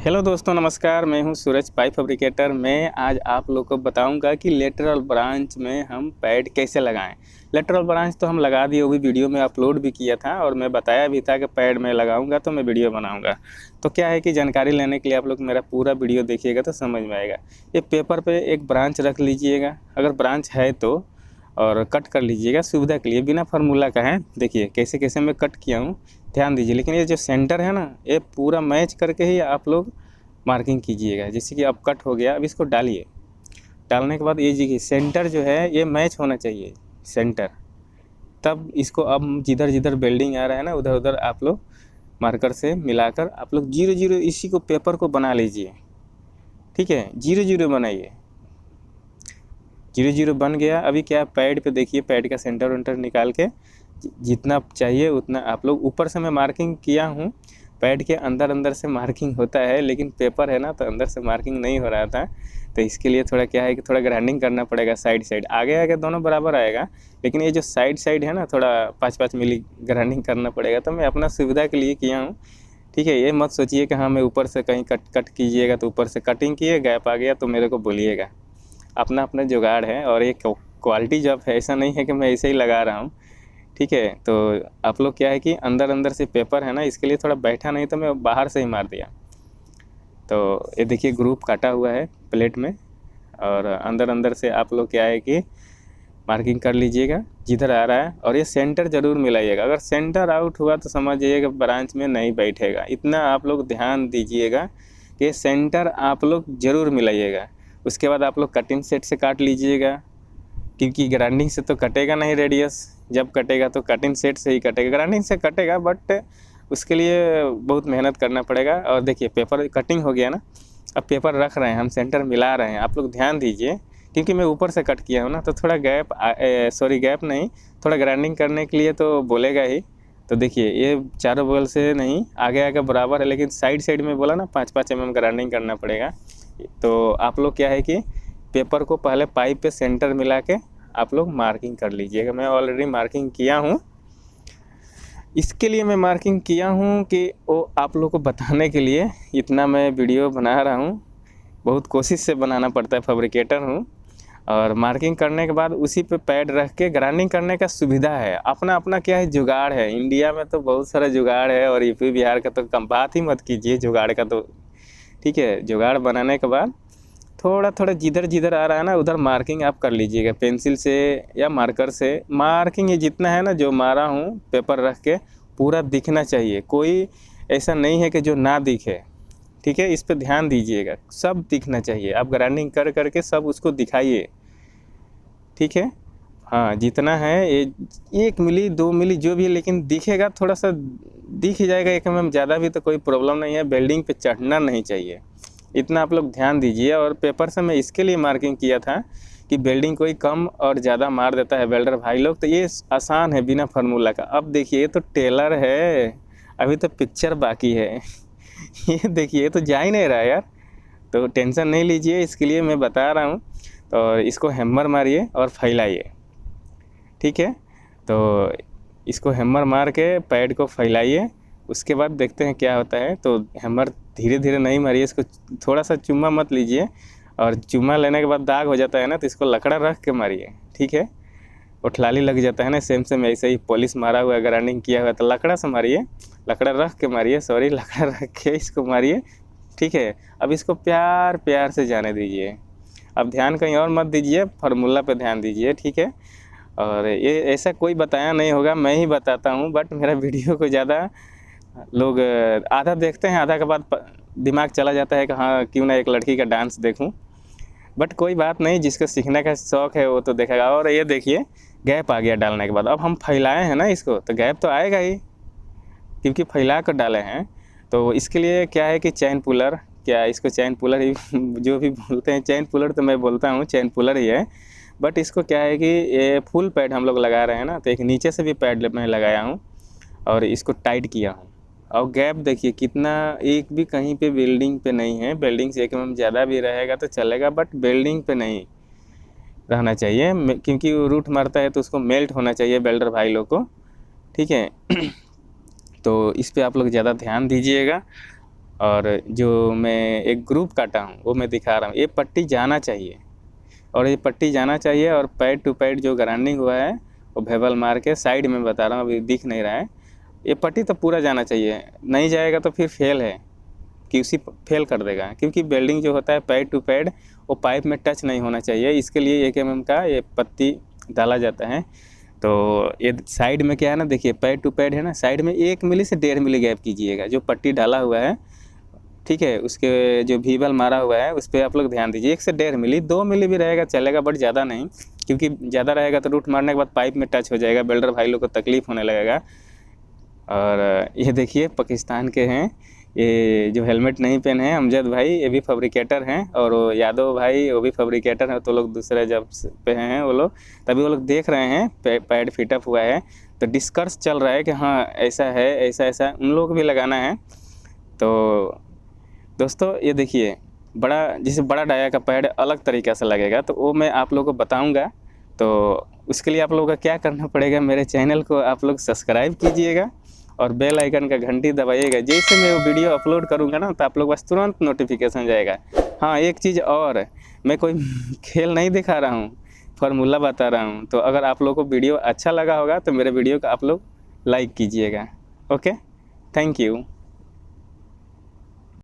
Hello दोस्तों, नमस्कार। मैं हूं सूरज पाइप फैब्रिकेटर। मैं आज आप लोग को बताऊंगा कि लेटरल ब्रांच में हम पैड कैसे लगाएं। लेटरल ब्रांच तो हम लगा दिए, वो भी वीडियो में अपलोड भी किया था और मैं बताया भी था कि पैड में लगाऊंगा तो मैं वीडियो बनाऊंगा। तो क्या है कि जानकारी लेने के लिए आप लोग मेरा पूरा वीडियो देखिएगा तो समझ में आएगा। ये पेपर पर एक ब्रांच रख लीजिएगा, अगर ब्रांच है तो, और कट कर लीजिएगा सुविधा के लिए। बिना फार्मूला का है, देखिए कैसे कैसे मैं कट किया हूँ, ध्यान दीजिए। लेकिन ये जो सेंटर है ना, ये पूरा मैच करके ही आप लोग मार्किंग कीजिएगा। जैसे कि अब कट हो गया, अब इसको डालिए। डालने के बाद ये देखिए सेंटर जो है ये मैच होना चाहिए, सेंटर। तब इसको अब जिधर जिधर बेल्डिंग आ रहा है ना, उधर उधर आप लोग मार्कर से मिलाकर आप लोग 0 0 इसी को पेपर को बना लीजिए। ठीक है, 0 0 बनाइए। 0 0 बन गया। अभी क्या पैड पे देखिए, पैड का सेंटर वेंटर निकाल के जितना चाहिए उतना आप लोग, ऊपर से मैं मार्किंग किया हूँ। पैड के अंदर अंदर से मार्किंग होता है, लेकिन पेपर है ना तो अंदर से मार्किंग नहीं हो रहा था। तो इसके लिए थोड़ा क्या है कि थोड़ा ग्राइंडिंग करना पड़ेगा। साइड साइड आगे आगे दोनों बराबर आएगा, लेकिन ये जो साइड साइड है ना, थोड़ा 5-5 मिली ग्राइंडिंग करना पड़ेगा। तो मैं अपना सुविधा के लिए किया हूँ। ठीक है, ये मत सोचिए कि हाँ मैं ऊपर से कहीं कट कीजिएगा तो ऊपर से कटिंग किए गैप आ गया तो मेरे को बोलिएगा। अपना अपना जुगाड़ है, और ये क्वालिटी जॉब है, ऐसा नहीं है कि मैं ऐसे ही लगा रहा हूँ। ठीक है, तो आप लोग क्या है कि अंदर अंदर से पेपर है ना, इसके लिए थोड़ा बैठा नहीं तो मैं बाहर से ही मार दिया। तो ये देखिए ग्रुप काटा हुआ है प्लेट में, और अंदर अंदर से आप लोग क्या है कि मार्किंग कर लीजिएगा जिधर आ रहा है। और ये सेंटर ज़रूर मिलाइएगा। अगर सेंटर आउट हुआ तो समझ जाइएगा ब्रांच में नहीं बैठेगा। इतना आप लोग ध्यान दीजिएगा कि सेंटर आप लोग ज़रूर मिलाइएगा। उसके बाद आप लोग कटिंग सेट से काट लीजिएगा, क्योंकि ग्राइंडिंग से तो कटेगा नहीं रेडियस। जब कटेगा तो कटिंग सेट से ही कटेगा, ग्राइंडिंग से कटेगा बट उसके लिए बहुत मेहनत करना पड़ेगा। और देखिए पेपर कटिंग हो गया ना, अब पेपर रख रहे हैं हम, सेंटर मिला रहे हैं। आप लोग ध्यान दीजिए, क्योंकि मैं ऊपर से कट किया हूँ ना, तो थोड़ा गैप नहीं, थोड़ा ग्राइंडिंग करने के लिए तो बोलेगा ही। तो देखिए ये चारों बगल से नहीं, आगे आगे बराबर है, लेकिन साइड साइड में बोला ना 5-5 mm ग्राइंडिंग करना पड़ेगा। तो आप लोग क्या है कि पेपर को पहले पाइप पे सेंटर मिला के आप लोग मार्किंग कर लीजिएगा। मैं ऑलरेडी मार्किंग किया हूँ। इसके लिए मैं मार्किंग किया हूँ कि वो आप लोग को बताने के लिए इतना मैं वीडियो बना रहा हूँ। बहुत कोशिश से बनाना पड़ता है, फैब्रिकेटर हूँ। और मार्किंग करने के बाद उसी पे पैड रख के ग्राइंडिंग करने का सुविधा है। अपना अपना क्या है जुगाड़ है। इंडिया में तो बहुत सारा जुगाड़ है, और यूपी बिहार का तो कम बात ही मत कीजिए जुगाड़ का तो। ठीक है, जुगाड़ बनाने के बाद थोड़ा थोड़ा जिधर जिधर आ रहा है ना, उधर मार्किंग आप कर लीजिएगा पेंसिल से या मार्कर से। मार्किंग ये जितना है ना, जो मारा हूँ पेपर रख के, पूरा दिखना चाहिए। कोई ऐसा नहीं है कि जो ना दिखे। ठीक है, इस पर ध्यान दीजिएगा, सब दिखना चाहिए। आप ग्राइंडिंग कर करके सब उसको दिखाइए। ठीक है, हाँ जितना है ये 1 मिली 2 मिली जो भी है, लेकिन दिखेगा, थोड़ा सा दिख ही जाएगा। 1 mm ज़्यादा भी तो कोई प्रॉब्लम नहीं है, बेल्डिंग पे चढ़ना नहीं चाहिए। इतना आप लोग ध्यान दीजिए। और पेपर से मैं इसके लिए मार्किंग किया था कि बेल्डिंग कोई कम और ज़्यादा मार देता है वेल्डर भाई लोग, तो ये आसान है बिना फार्मूला का। अब देखिए ये तो टेलर है, अभी तो पिक्चर बाकी है। ये देखिए तो जा ही नहीं रहा यार। तो टेंशन नहीं लीजिए, इसके लिए मैं बता रहा हूँ। तो इसको हैमर मारिए और फैलाइए। ठीक है, तो इसको हैमर मार के पैड को फैलाइए। उसके बाद देखते हैं क्या होता है। तो हैमर धीरे धीरे नहीं मारिए, इसको थोड़ा सा चुम्मा मत लीजिए। और चुम्मा लेने के बाद दाग हो जाता है ना, तो इसको लकड़ा रख के मारिए। ठीक है, उठलाली लग जाता है ना, सेम ऐसे ही पॉलिश मारा हुआ है, ग्राइंडिंग किया हुआ है, तो लकड़ा से मारिए, लकड़ा रख के मारिए, सॉरी लकड़ा रख के इसको मारिए। ठीक है, अब इसको प्यार प्यार से जाने दीजिए। अब ध्यान कहीं और मत दीजिए, फार्मूला पे ध्यान दीजिए। ठीक है, और ये ऐसा कोई बताया नहीं होगा, मैं ही बताता हूँ। बट मेरा वीडियो को ज़्यादा लोग आधा देखते हैं, आधा के बाद दिमाग चला जाता है कि हाँ क्यों ना एक लड़की का डांस देखूं। बट कोई बात नहीं, जिसको सीखने का शौक़ है वो तो देखेगा। और ये देखिए गैप आ गया डालने के बाद। अब हम फैलाए हैं ना इसको, तो गैप तो आएगा ही, क्योंकि फैला कर डाले हैं। तो इसके लिए क्या है कि चैन पुलर, क्या इसको चैन पुलर ही जो भी बोलते हैं, चैन पुलर तो मैं बोलता हूँ चैन पुलर ही है। बट इसको क्या है कि ये फुल पैड हम लोग लगा रहे हैं ना, तो एक नीचे से भी पैड मैं लगाया हूँ और इसको टाइट किया हूँ। और गैप देखिए कितना, एक भी कहीं पे बिल्डिंग पे नहीं है। बिल्डिंग से 1 mm ज़्यादा भी रहेगा तो चलेगा, बट बिल्डिंग पे नहीं रहना चाहिए, क्योंकि वो रूट मारता है तो उसको मेल्ट होना चाहिए वेल्डर भाई लोग को। ठीक है, तो इस पे आप लोग ज़्यादा ध्यान दीजिएगा। और जो मैं एक ग्रुप काटा हूँ वो मैं दिखा रहा हूँ। ये पट्टी जाना चाहिए और ये पट्टी जाना चाहिए, और पैड टू पैड जो ग्राइंडिंग हुआ है वो भेबल मार के साइड में बता रहा हूँ, अभी दिख नहीं रहा है। ये पट्टी तो पूरा जाना चाहिए, नहीं जाएगा तो फिर फेल है, QC फेल कर देगा, क्योंकि वेल्डिंग जो होता है पैड टू पैड वो पाइप में टच नहीं होना चाहिए। इसके लिए 1 mm का ये पत्ती डाला जाता है। तो ये साइड में क्या है ना, देखिए पैड टू पैड है ना, साइड में 1 मिली से 1.5 मिली गैप कीजिएगा। जो पट्टी डाला हुआ है, ठीक है, उसके जो भीबल मारा हुआ है उस पर आप लोग ध्यान दीजिए। 1 से 1.5 मिली, 2 मिली भी रहेगा चलेगा, बट ज़्यादा नहीं, क्योंकि ज़्यादा रहेगा तो रूट मारने के बाद पाइप में टच हो जाएगा, बेल्डर भाई लोग को तकलीफ होने लगेगा। और ये देखिए पाकिस्तान के हैं, ये जो हेलमेट नहीं पहने हैं अमजद भाई, ये भी फैब्रिकेटर हैं, और वो यादव भाई वो भी फैब्रिकेटर हैं। तो लोग दूसरे जब पे हैं वो लोग, तभी वो लोग देख रहे हैं पैड फिटअप हुआ है, तो डिस्कस चल रहा है कि हाँ ऐसा है, ऐसा ऐसा उन लोग को भी लगाना है। तो दोस्तों ये देखिए बड़ा, जैसे बड़ा डाया का पैड अलग तरीक़े से लगेगा, तो वो मैं आप लोगों को बताऊंगा। तो उसके लिए आप लोगों का क्या करना पड़ेगा, मेरे चैनल को आप लोग सब्सक्राइब कीजिएगा और बेल आइकन का घंटी दबाइएगा। जैसे मैं वो वीडियो अपलोड करूंगा ना, तो आप लोग बस तुरंत नोटिफिकेशन जाएगा। हाँ, एक चीज़ और, मैं कोई खेल नहीं दिखा रहा हूँ, फार्मूला बता रहा हूँ। तो अगर आप लोग को वीडियो अच्छा लगा होगा तो मेरे वीडियो को आप लोग लाइक कीजिएगा। Okay, thank you.